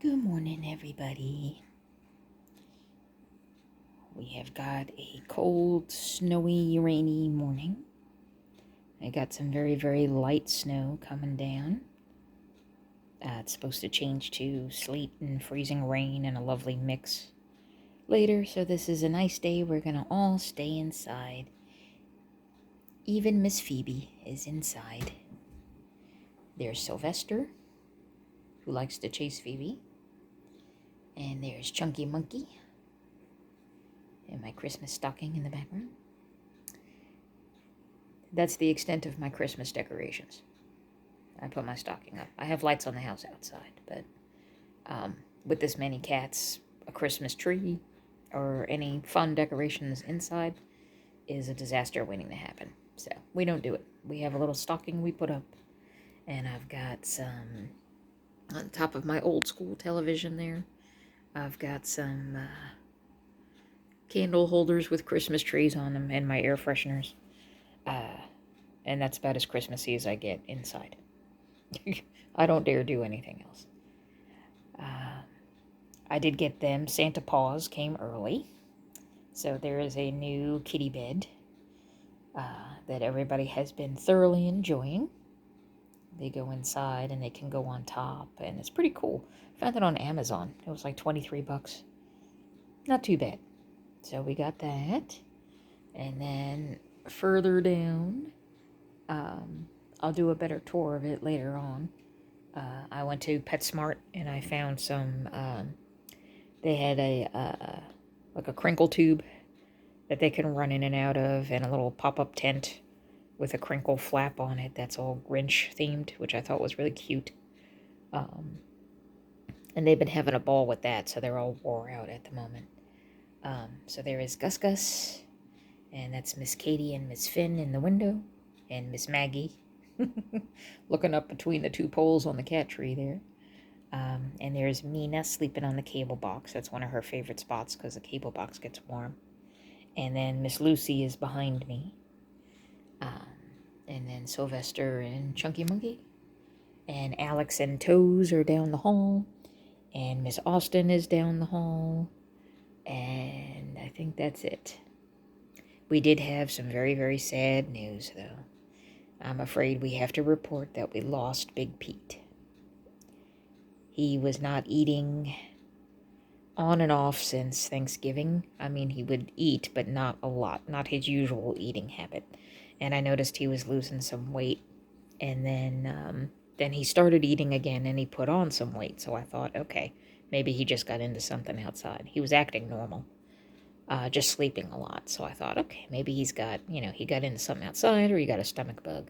Good morning, everybody. We have got a cold, snowy, rainy morning. I got some very, very light snow coming down. It's supposed to change to sleet and freezing rain and a lovely mix later, so this is a nice day. We're going to all stay inside. Even Miss Phoebe is inside. There's Sylvester, who likes to chase Phoebe. And there's Chunky Monkey. And my Christmas stocking in the background. That's the extent of my Christmas decorations. I put my stocking up. I have lights on the house outside, but with this many cats, a Christmas tree, or any fun decorations inside is a disaster waiting to happen. So we don't do it. We have a little stocking we put up, and I've got some, on top of my old school television there, I've got some candle holders with Christmas trees on them and my air fresheners. And that's about as Christmassy as I get inside. I don't dare do anything else. I did get them. Santa Paws came early. So there is a new kitty bed that everybody has been thoroughly enjoying. They go inside and they can go on top. And it's pretty cool. Found it on Amazon. It was like $23. Not too bad. So we got that. And then further down, I'll do a better tour of it later on. I went to PetSmart and I found some, they had like a crinkle tube that they can run in and out of, and a little pop-up tent with a crinkle flap on it that's all Grinch themed, which I thought was really cute. And they've been having a ball with that, so they're all wore out at the moment. So there is Gus Gus, and that's Miss Katie and Miss Finn in the window, and Miss Maggie looking up between the two poles on the cat tree there. And there's Mina sleeping on the cable box. That's one of her favorite spots because the cable box gets warm. And then Miss Lucy is behind me. And then Sylvester and Chunky Monkey. And Alex and Toes are down the hall. And Miss Austin is down the hall. And I think that's it. We did have some very, very sad news, though. I'm afraid we have to report that we lost Big Pete. He was not eating on and off since Thanksgiving. I mean, he would eat, but not a lot. Not his usual eating habit. And I noticed he was losing some weight. And then he started eating again, and he put on some weight. So I thought, okay, maybe he just got into something outside. He was acting normal. Just sleeping a lot. So I thought, okay, maybe he got into something outside, or he got a stomach bug.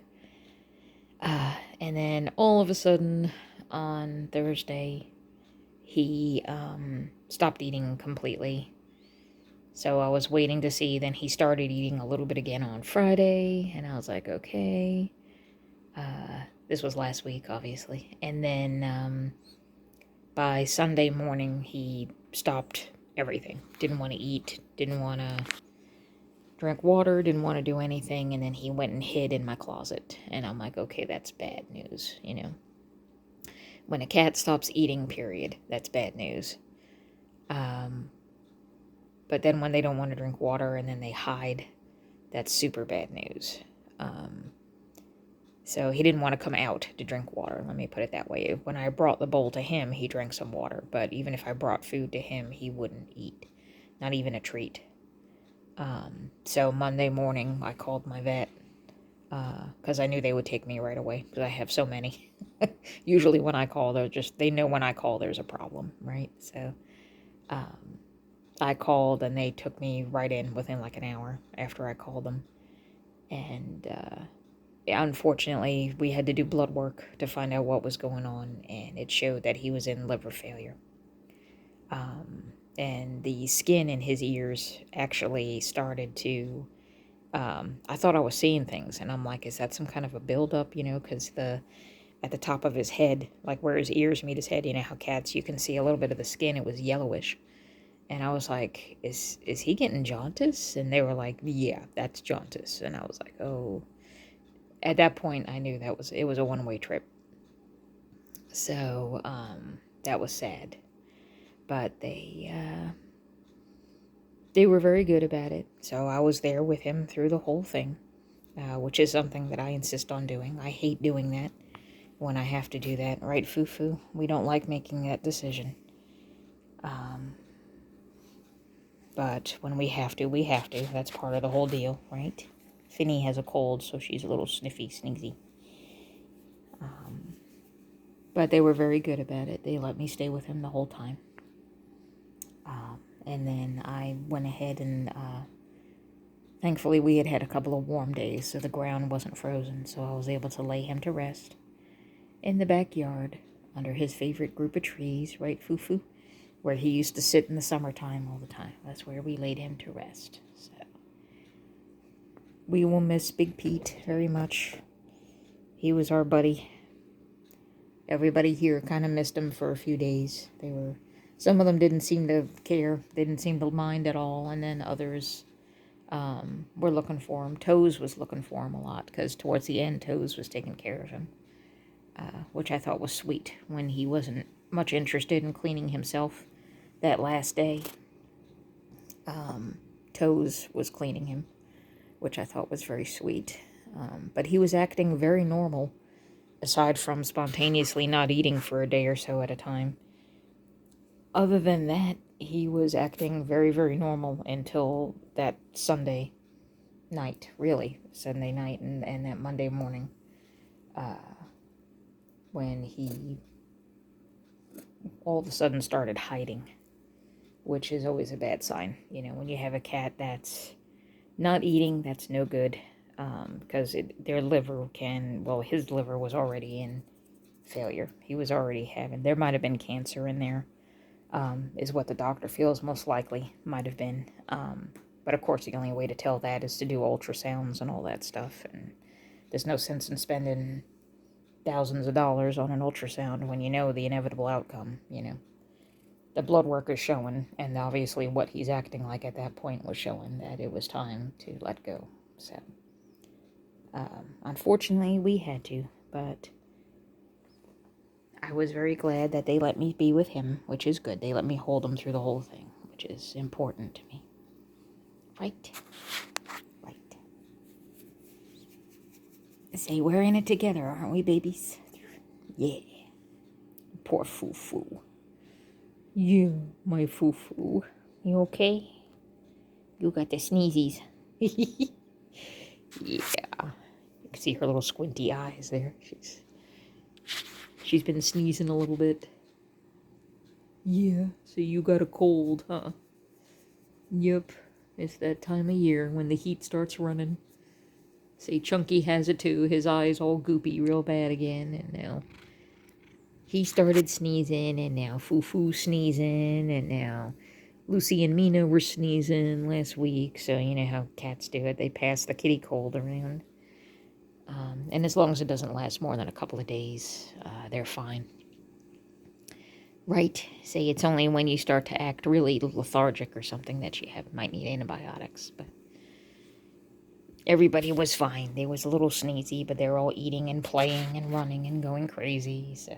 And then all of a sudden, on Thursday, he stopped eating completely. So I was waiting to see. Then he started eating a little bit again on Friday, and I was like, okay. This was last week, obviously. And then by Sunday morning, he stopped everything. Didn't want to eat, didn't want to drink water, didn't want to do anything, and then he went and hid in my closet. And I'm like, okay, that's bad news, you know. When a cat stops eating, period, that's bad news. But then when they don't want to drink water and then they hide, that's super bad news. So he didn't want to come out to drink water, let me put it that way. When I brought the bowl to him, he drank some water. But even if I brought food to him, he wouldn't eat. Not even a treat. So Monday morning, I called my vet. Because I knew they would take me right away. Because I have so many. Usually when I call, they know when I call there's a problem, right? So I called and they took me right in within like an hour after I called them. And unfortunately, we had to do blood work to find out what was going on, and it showed that he was in liver failure. And the skin in his ears actually started to, I thought I was seeing things, and I'm like, is that some kind of a buildup, you know, because at the top of his head, like where his ears meet his head, you know how cats, you can see a little bit of the skin, it was yellowish. And I was like, is he getting jaundice? And they were like, yeah, that's jaundice. And I was like, oh. At that point, I knew it was a one-way trip. So, that was sad. But they were very good about it. So I was there with him through the whole thing, which is something that I insist on doing. I hate doing that when I have to do that. Right, Fufu? We don't like making that decision. But when we have to, we have to. That's part of the whole deal, right? Finny has a cold, so she's a little sniffy, sneezy. But they were very good about it. They let me stay with him the whole time. And then I went ahead and, thankfully we had a couple of warm days, so the ground wasn't frozen, so I was able to lay him to rest in the backyard under his favorite group of trees, right, Fufu? Where he used to sit in the summertime all the time. That's where we laid him to rest. So we will miss Big Pete very much. He was our buddy. Everybody here kind of missed him for a few days. Some of them didn't seem to care. They didn't seem to mind at all. And then others were looking for him. Toes was looking for him a lot because towards the end, Toes was taking care of him, which I thought was sweet when he wasn't much interested in cleaning himself. That last day, Toes was cleaning him, which I thought was very sweet. But he was acting very normal, aside from spontaneously not eating for a day or so at a time. Other than that, he was acting very, very normal until that Sunday night, really. Sunday night and that Monday morning, when he all of a sudden started hiding, which is always a bad sign. You know, when you have a cat that's not eating, that's no good, because their liver his liver was already in failure. He was already there might have been cancer in there, is what the doctor feels most likely might have been. But of course, the only way to tell that is to do ultrasounds and all that stuff, and there's no sense in spending thousands of dollars on an ultrasound when you know the inevitable outcome, you know. The blood work is showing, and obviously what he's acting like at that point was showing that it was time to let go. So, unfortunately, we had to, but I was very glad that they let me be with him, which is good. They let me hold him through the whole thing, which is important to me. Right? Right. Say, we're in it together, aren't we, babies? Yeah. Poor Fufu. Yeah, my Fufu. You okay? You got the sneezies. Yeah. You can see her little squinty eyes there. She's been sneezing a little bit. Yeah, so you got a cold, huh? Yep, it's that time of year when the heat starts running. Say, Chunky has it too. His eyes all goopy real bad again, and now he started sneezing, and now Fufu's sneezing, and now Lucy and Mina were sneezing last week, so you know how cats do it. They pass the kitty cold around. And as long as it doesn't last more than a couple of days, they're fine. Right? Say it's only when you start to act really lethargic or something that you might need antibiotics. But everybody was fine. They was a little sneezy, but they're all eating and playing and running and going crazy. So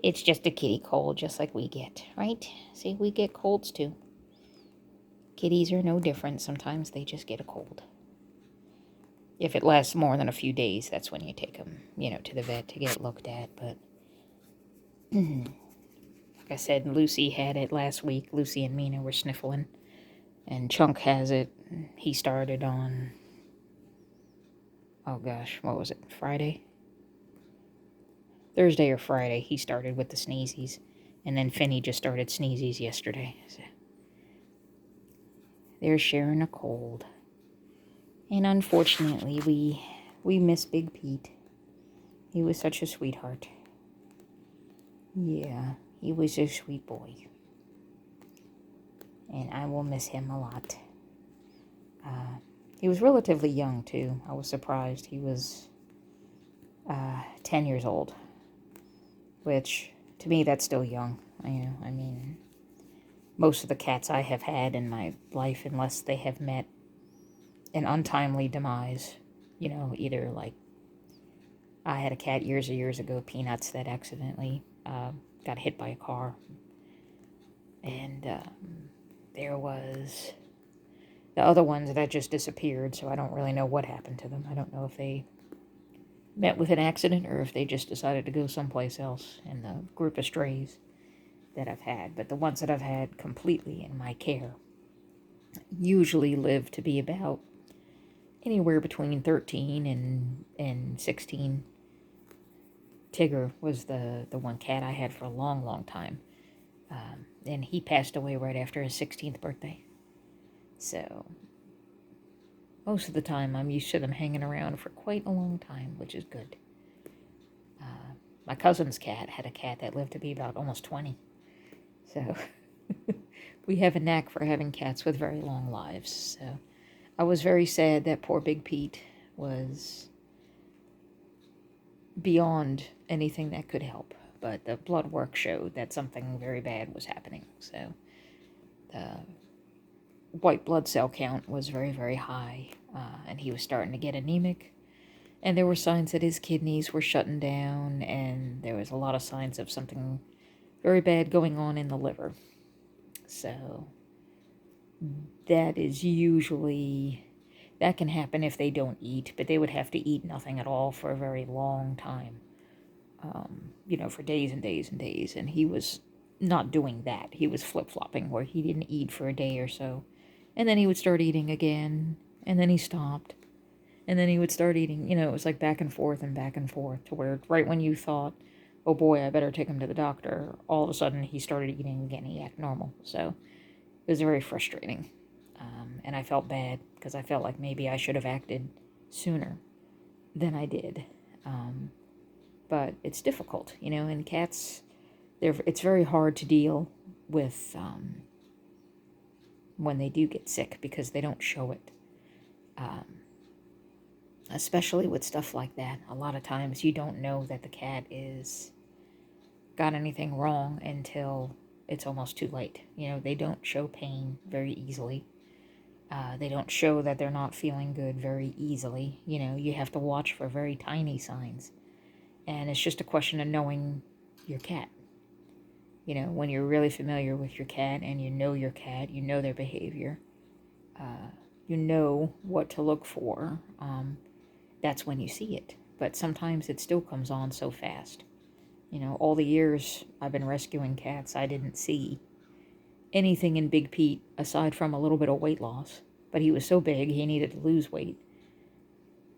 it's just a kitty cold, just like we get, right? See, we get colds too. Kitties are no different. Sometimes they just get a cold. If it lasts more than a few days, that's when you take them, to the vet to get looked at. But like I said, Lucy had it last week. Lucy and Mina were sniffling. And Chunk has it. He started on, oh gosh, what was it, Friday? Thursday or Friday, he started with the sneezies. And then Finny just started sneezies yesterday. So they're sharing a cold. And unfortunately, we miss Big Pete. He was such a sweetheart. Yeah, he was a sweet boy. And I will miss him a lot. He was relatively young, too. I was surprised. He was 10 years old. Which, to me, that's still young. I mean, most of the cats I have had in my life, unless they have met an untimely demise, either like I had a cat years ago, Peanuts, that accidentally got hit by a car. And there was the other ones that just disappeared, so I don't really know what happened to them. I don't know if they met with an accident or if they just decided to go someplace else in the group of strays that I've had. But the ones that I've had completely in my care usually live to be about anywhere between 13 and 16. Tigger was the one cat I had for a long, long time. And he passed away right after his 16th birthday. So most of the time I'm used to them hanging around for quite a long time, which is good. My cousin's cat had a cat that lived to be about almost 20. So we have a knack for having cats with very long lives. So I was very sad that poor Big Pete was beyond anything that could help. But the blood work showed that something very bad was happening. So the white blood cell count was very, very high. And he was starting to get anemic. And there were signs that his kidneys were shutting down. And there was a lot of signs of something very bad going on in the liver. So that is usually, that can happen if they don't eat, but they would have to eat nothing at all for a very long time, for days and days and days. And he was not doing that. He was flip-flopping where he didn't eat for a day or so. And then he would start eating again, and then he stopped. And then he would start eating, it was like back and forth to where right when you thought, oh boy, I better take him to the doctor, all of a sudden he started eating again. He acted normal. So it was very frustrating. And I felt bad because I felt like maybe I should have acted sooner than I did. But it's difficult, and cats, it's very hard to deal with when they do get sick because they don't show it. Especially with stuff like that. A lot of times you don't know that the cat is got anything wrong until it's almost too late. They don't show pain very easily. They don't show that they're not feeling good very easily. You have to watch for very tiny signs. And it's just a question of knowing your cat. When you're really familiar with your cat and you know your cat, you know their behavior, you know what to look for, that's when you see it. But sometimes it still comes on so fast. All the years I've been rescuing cats, I didn't see anything in Big Pete aside from a little bit of weight loss. But he was so big, he needed to lose weight.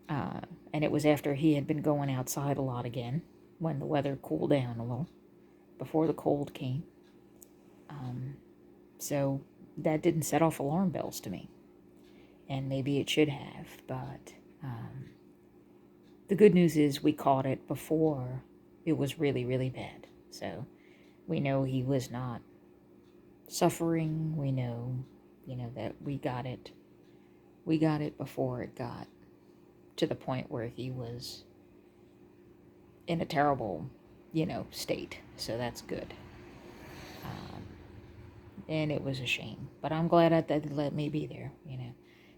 And it was after he had been going outside a lot again, when the weather cooled down a little, before the cold came. So that didn't set off alarm bells to me. And maybe it should have, but the good news is we caught it before it was really, really bad. So we know he was not suffering. We know, that we got it. We got it before it got to the point where he was in a terrible, state. So that's good. And it was a shame. But I'm glad that they let me be there,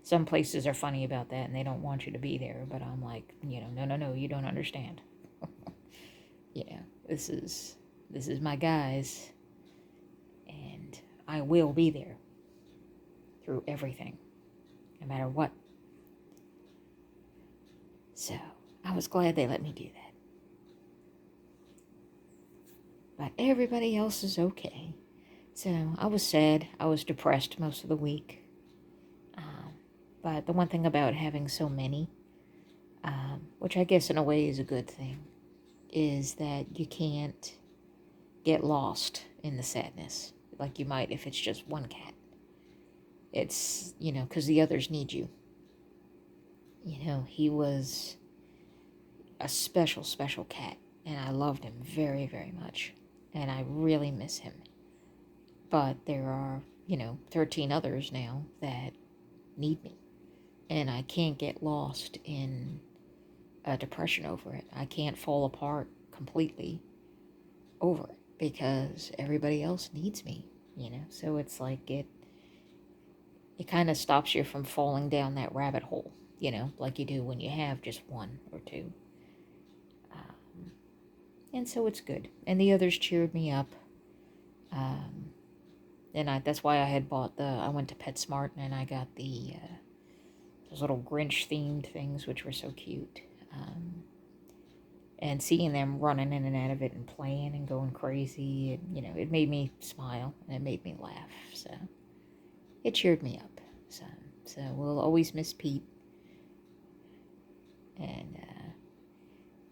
Some places are funny about that and they don't want you to be there. But I'm like, no, you don't understand. This is my guys. And I will be there through everything, no matter what. So I was glad they let me do that. But everybody else is okay. So I was sad. I was depressed most of the week. But the one thing about having so many, which I guess in a way is a good thing, is that you can't get lost in the sadness like you might if it's just one cat. It's, because the others need you. He was a special, special cat, and I loved him very, very much, and I really miss him. But there are, 13 others now that need me, and I can't get lost in a depression over it. I can't fall apart completely over it because everybody else needs me, So it's like it kind of stops you from falling down that rabbit hole, like you do when you have just one or two. And so it's good. And the others cheered me up. And that's why I had bought I went to PetSmart and I got those little Grinch themed things, which were so cute. And seeing them running in and out of it and playing and going crazy, it made me smile and it made me laugh. So it cheered me up. So we'll always miss Pete. And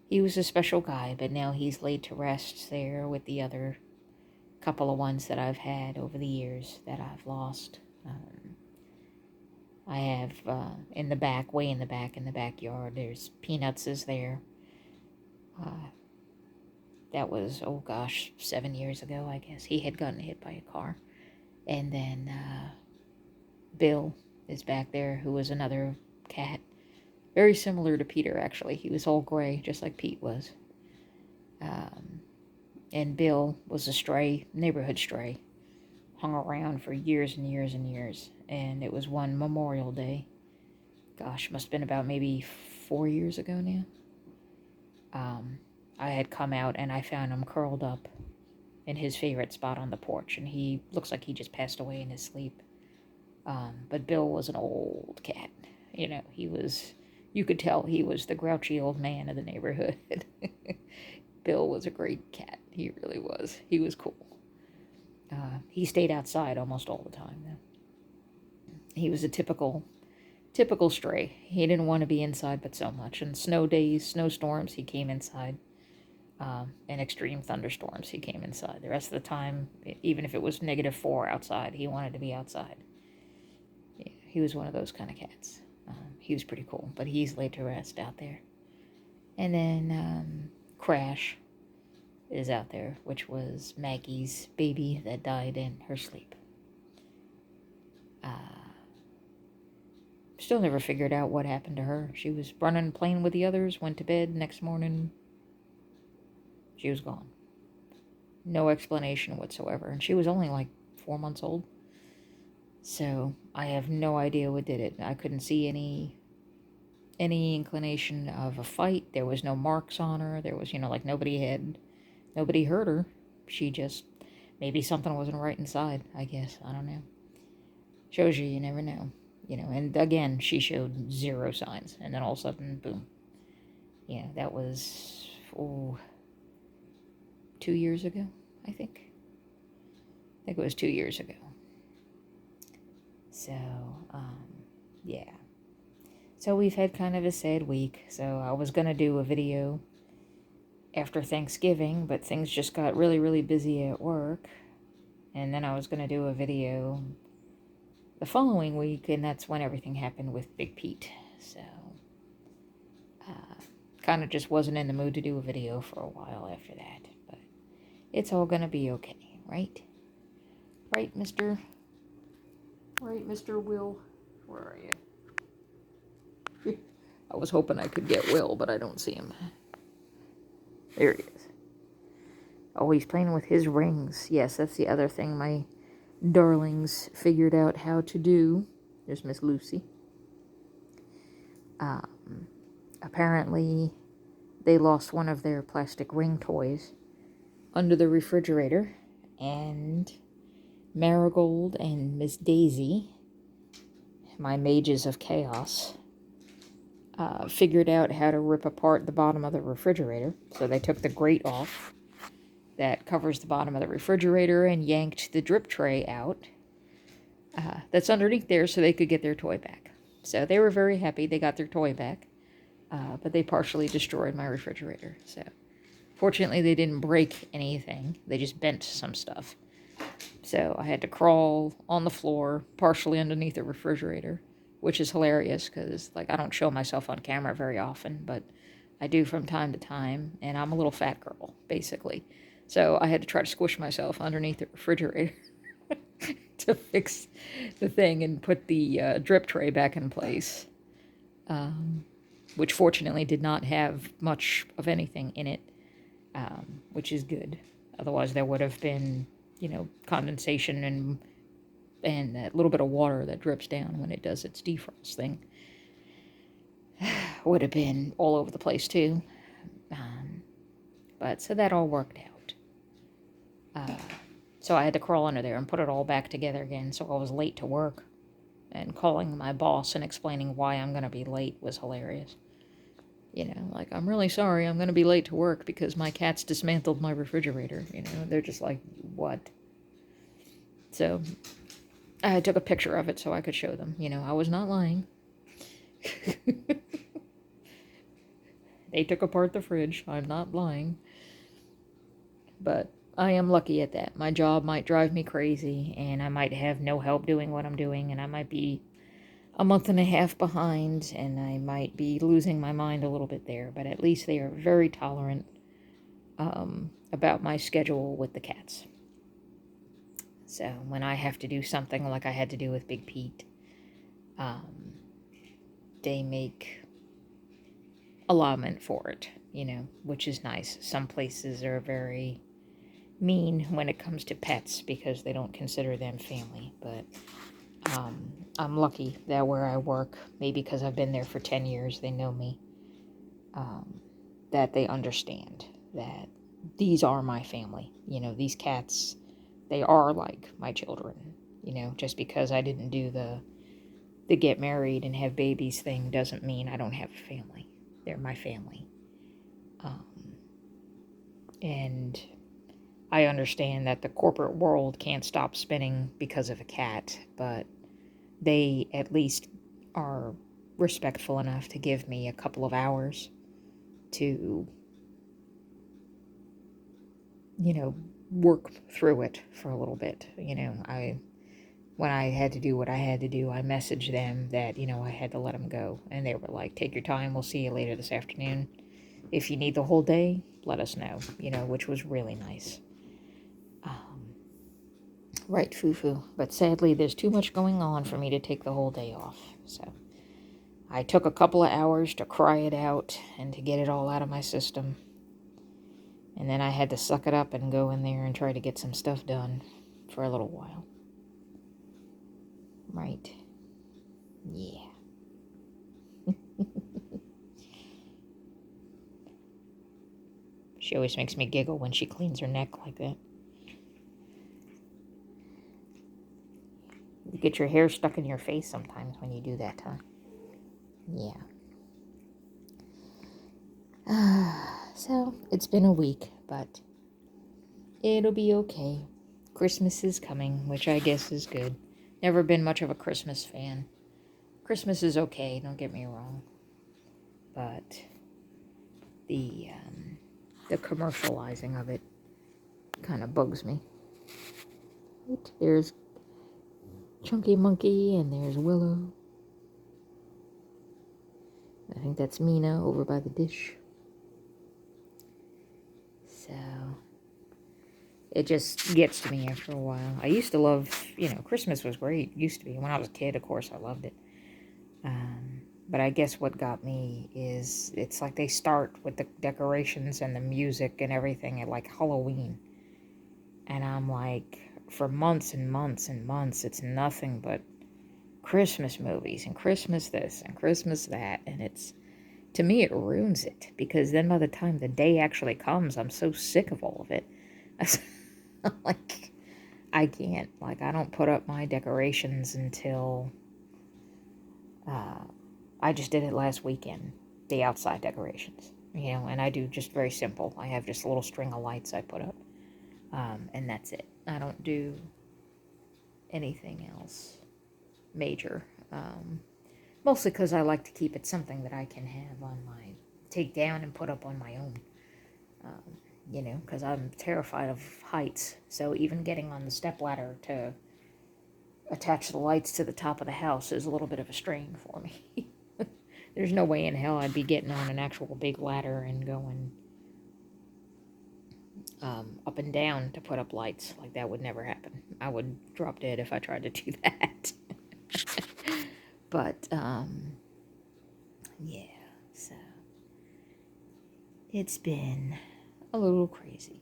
he was a special guy, but now he's laid to rest there with the other couple of ones that I've had over the years that I've lost. I have in the back, way in the backyard, there's Peanuts is there. That was, 7 years ago, I guess. He had gotten hit by a car. And then Bill is back there, who was another cat. Very similar to Peter, actually. He was all gray, just like Pete was. And Bill was a stray, neighborhood stray. Hung around for years and years and years. And it was one Memorial Day. Gosh, must have been about maybe 4 years ago now. I had come out and I found him curled up in his favorite spot on the porch. And he looks like he just passed away in his sleep. But Bill was an old cat. You could tell he was the grouchy old man of the neighborhood. Bill was a great cat. He really was. He was cool. He stayed outside almost all the time, though. He was a typical stray. He didn't want to be inside but so much. And snow days, snowstorms, he came inside. And extreme thunderstorms, he came inside. The rest of the time, even if it was -4 outside, he wanted to be outside. Yeah, he was one of those kind of cats. He was pretty cool, but he's laid to rest out there. And then Crash is out there, which was Maggie's baby that died in her sleep. Still never figured out what happened to her. She was running, playing with the others, went to bed. Next morning, she was gone. No explanation whatsoever. And she was only like 4 months old. So I have no idea what did it. I couldn't see any inclination of a fight. There was no marks on her. There was, like nobody hurt her. She just, maybe something wasn't right inside, I guess. I don't know. Shows you never know. And again, she showed zero signs. And then all of a sudden, boom. That was, 2 years ago, I think. I think it was 2 years ago. So, yeah. So we've had kind of a sad week. So I was going to do a video after Thanksgiving, but things just got really, really busy at work. And then I was going to do a video the following week, and that's when everything happened with Big Pete. So, kind of just wasn't in the mood to do a video for a while after that. But it's all going to be okay, right? Right, Mr. Will? Where are you? I was hoping I could get Will, but I don't see him. There he is. Oh, he's playing with his rings. Yes, that's the other thing my darlings figured out how to do. There's Miss Lucy. Apparently, they lost one of their plastic ring toys under the refrigerator, and Marigold and Miss Daisy, my mages of chaos, figured out how to rip apart the bottom of the refrigerator. So they took the grate off that covers the bottom of the refrigerator and yanked the drip tray out that's underneath there so they could get their toy back. So they were very happy they got their toy back, but they partially destroyed my refrigerator. So fortunately they didn't break anything. They just bent some stuff. So I had to crawl on the floor, partially underneath the refrigerator, which is hilarious because, I don't show myself on camera very often, but I do from time to time, and I'm a little fat girl, basically. So I had to try to squish myself underneath the refrigerator to fix the thing and put the drip tray back in place, which fortunately did not have much of anything in it, which is good. Otherwise there would have been, condensation and that little bit of water that drips down when it does its defrost thing. Would have been all over the place too. But so that all worked out. So I had to crawl under there and put it all back together again, so I was late to work. And calling my boss and explaining why I'm going to be late was hilarious. You know, like, I'm really sorry, I'm going to be late to work because my cats dismantled my refrigerator. You know, they're just like, what? So I took a picture of it so I could show them. You know, I was not lying. They took apart the fridge. I'm not lying. But I am lucky at that. My job might drive me crazy, and I might have no help doing what I'm doing, and I might be a month and a half behind, and I might be losing my mind a little bit there. But at least they are very tolerant about my schedule with the cats. So when I have to do something like I had to do with Big Pete, they make allotment for it, you know, which is nice. Some places are very mean when it comes to pets because they don't consider them family, but I'm lucky that where I work, maybe because I've been there for 10 years, they know me, that they understand that these are my family. You know, these cats, they are like my children. You know, just because I didn't do the get married and have babies thing doesn't mean I don't have a family. They're my family. And I understand that the corporate world can't stop spinning because of a cat, but they at least are respectful enough to give me a couple of hours to, you know, work through it for a little bit. You know, when I had to do what I had to do, I messaged them that, you know, I had to let them go. And they were like, take your time, we'll see you later this afternoon. If you need the whole day, let us know, you know, which was really nice. Right, Fufu. But sadly, there's too much going on for me to take the whole day off. So I took a couple of hours to cry it out and to get it all out of my system. And then I had to suck it up and go in there and try to get some stuff done for a little while. Right. Yeah. She always makes me giggle when she cleans her neck like that. You get your hair stuck in your face sometimes when you do that, huh? Yeah. So, it's been a week, but it'll be okay. Christmas is coming, which I guess is good. Never been much of a Christmas fan. Christmas is okay, don't get me wrong. But the commercializing of it kind of bugs me. Right, there's Chunky Monkey and there's Willow. I think that's Mina over by the dish. So it just gets to me after a while. I used to love, you know, Christmas was great. Used to be. When I was a kid, of course, I loved it. But I guess what got me is it's like they start with the decorations and the music and everything at like Halloween. And I'm like, for months and months and months, it's nothing but Christmas movies and Christmas this and Christmas that. And it's, to me, it ruins it. Because then by the time the day actually comes, I'm so sick of all of it. Like, I can't. Like, I don't put up my decorations until... I just did it last weekend, the outside decorations, you know, and I do just very simple. I have just a little string of lights I put up, and that's it. I don't do anything else major, mostly because I like to keep it something that I can have on my, take down and put up on my own, you know, because I'm terrified of heights, so even getting on the stepladder to attach the lights to the top of the house is a little bit of a strain for me. There's no way in hell I'd be getting on an actual big ladder and going up and down to put up lights. Like, that would never happen. I would drop dead if I tried to do that. But, yeah, so it's been a little crazy.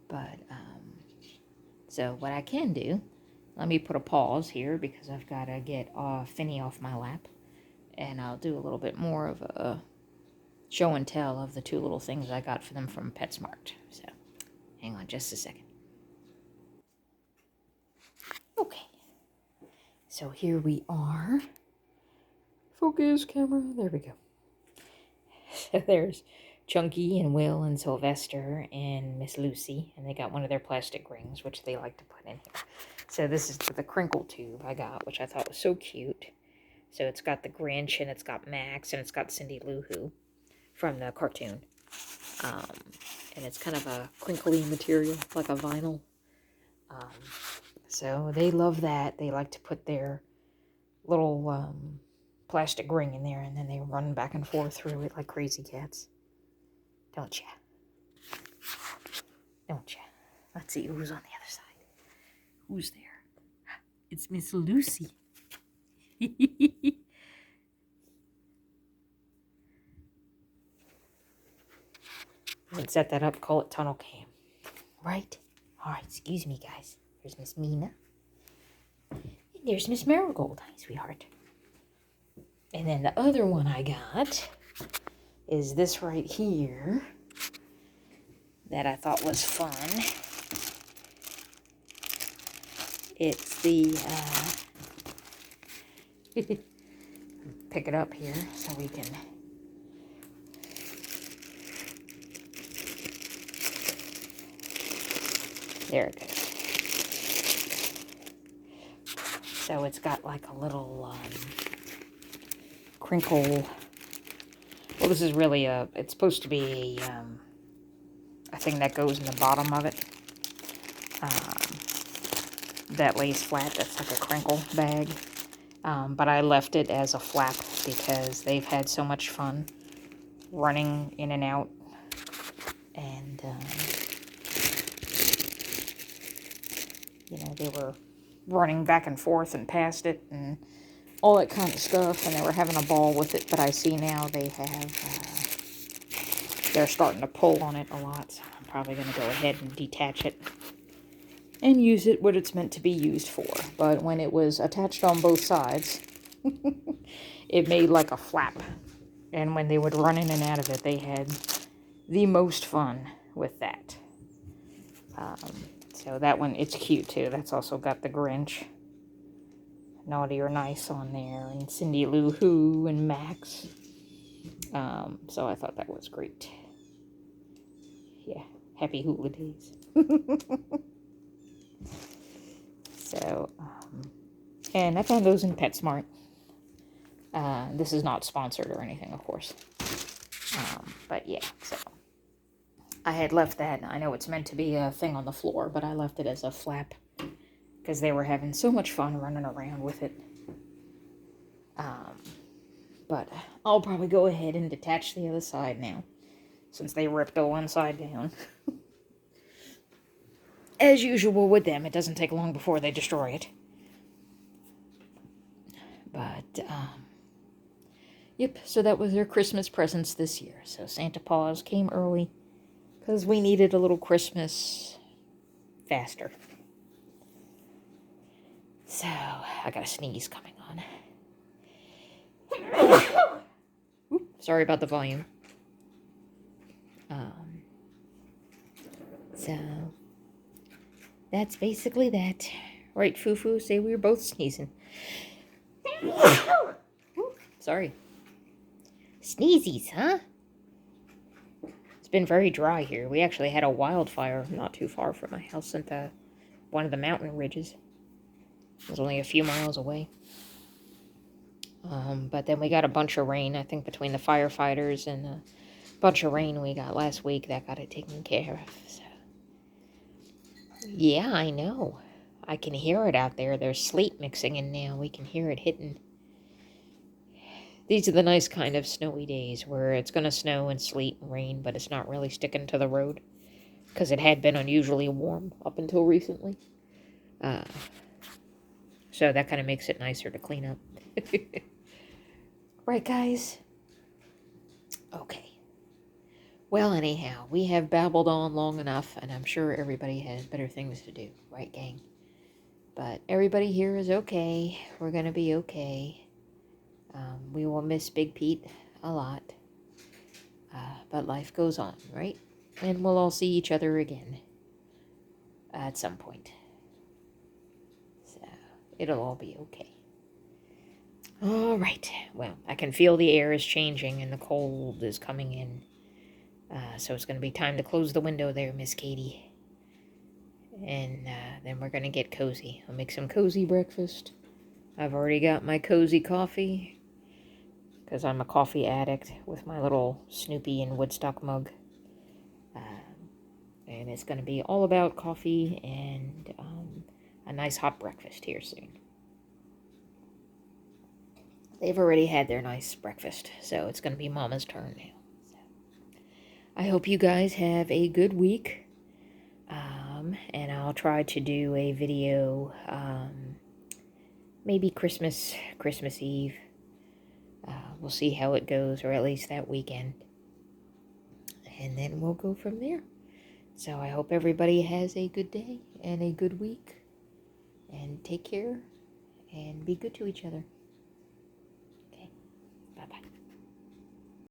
But, so what I can do, let me put a pause here because I've got to get Finny off my lap. And I'll do a little bit more of a show and tell of the two little things I got for them from PetSmart. So, hang on just a second. Okay, so here we are. Focus camera, there we go. So there's Chunky and Will and Sylvester and Miss Lucy, and they got one of their plastic rings, which they like to put in here. So this is the crinkle tube I got, which I thought was so cute. So it's got the Grinch, and it's got Max, and it's got Cindy Lou Who from the cartoon. And it's kind of a crinkly material, like a vinyl. So they love that. They like to put their little plastic ring in there, and then they run back and forth through it like crazy cats. Don't ya? Don't ya? Let's see who's on the other side. Who's there? It's Miss Lucy. And set that up, call it tunnel cam. Right? Alright, excuse me, guys. There's Miss Mina. And there's Miss Marigold. Hi, sweetheart. And then the other one I got is this right here that I thought was fun. It's the, pick it up here so we can, there it goes. So it's got like a little, crinkle, well, this is really it's supposed to be a thing that goes in the bottom of it. That lays flat, that's like a crinkle bag. But I left it as a flap because they've had so much fun running in and out. And, you know, they were running back and forth and past it and all that kind of stuff. And they were having a ball with it. But I see now they have, they're starting to pull on it a lot. So I'm probably going to go ahead and detach it and use it what it's meant to be used for. But when it was attached on both sides, it made like a flap. And when they would run in and out of it, they had the most fun with that. So that one, it's cute too. That's also got the Grinch, Naughty or Nice on there, and Cindy Lou Who and Max. So I thought that was great. Yeah, happy hula days. So, and I found those in PetSmart. This is not sponsored or anything, of course. But yeah, so I had left that. I know it's meant to be a thing on the floor, but I left it as a flap because they were having so much fun running around with it. But I'll probably go ahead and detach the other side now, since they ripped the one side down. As usual with them, it doesn't take long before they destroy it. But, yep, so that was their Christmas presents this year. So Santa Paws came early, because we needed a little Christmas faster. So, I got a sneeze coming on. Oop, sorry about the volume. So, that's basically that. Right, Fufu? Say we were both sneezing. Oop, sorry. Sneezies, huh? It's been very dry here. We actually had a wildfire not too far from my house at one of the mountain ridges. It was only a few miles away. But then we got a bunch of rain, I think, between the firefighters and a bunch of rain we got last week that got it taken care of. So. Yeah, I know. I can hear it out there. There's sleet mixing in now. We can hear it hitting. These are the nice kind of snowy days where it's going to snow and sleet and rain, but it's not really sticking to the road because it had been unusually warm up until recently. So that kind of makes it nicer to clean up. Right, guys? Okay. Well, anyhow, we have babbled on long enough, and I'm sure everybody has better things to do. Right, gang? But everybody here is okay. We're going to be okay. We will miss Big Pete a lot. But life goes on, right? And we'll all see each other again at some point. So, It'll all be okay. All right. Well, I can feel the air is changing and the cold is coming in. So it's going to be time to close the window there, Miss Katie. And then we're going to get cozy. I'll make some cozy breakfast. I've already got my cozy coffee, because I'm a coffee addict, with my little Snoopy and Woodstock mug. And it's going to be all about coffee and a nice hot breakfast here soon. They've already had their nice breakfast, so it's going to be Mama's turn now. So, I hope you guys have a good week. And I'll try to do a video, maybe Christmas Eve. We'll see how it goes, or at least that weekend. And then we'll go from there. So I hope everybody has a good day and a good week. And take care and be good to each other. Okay, bye-bye.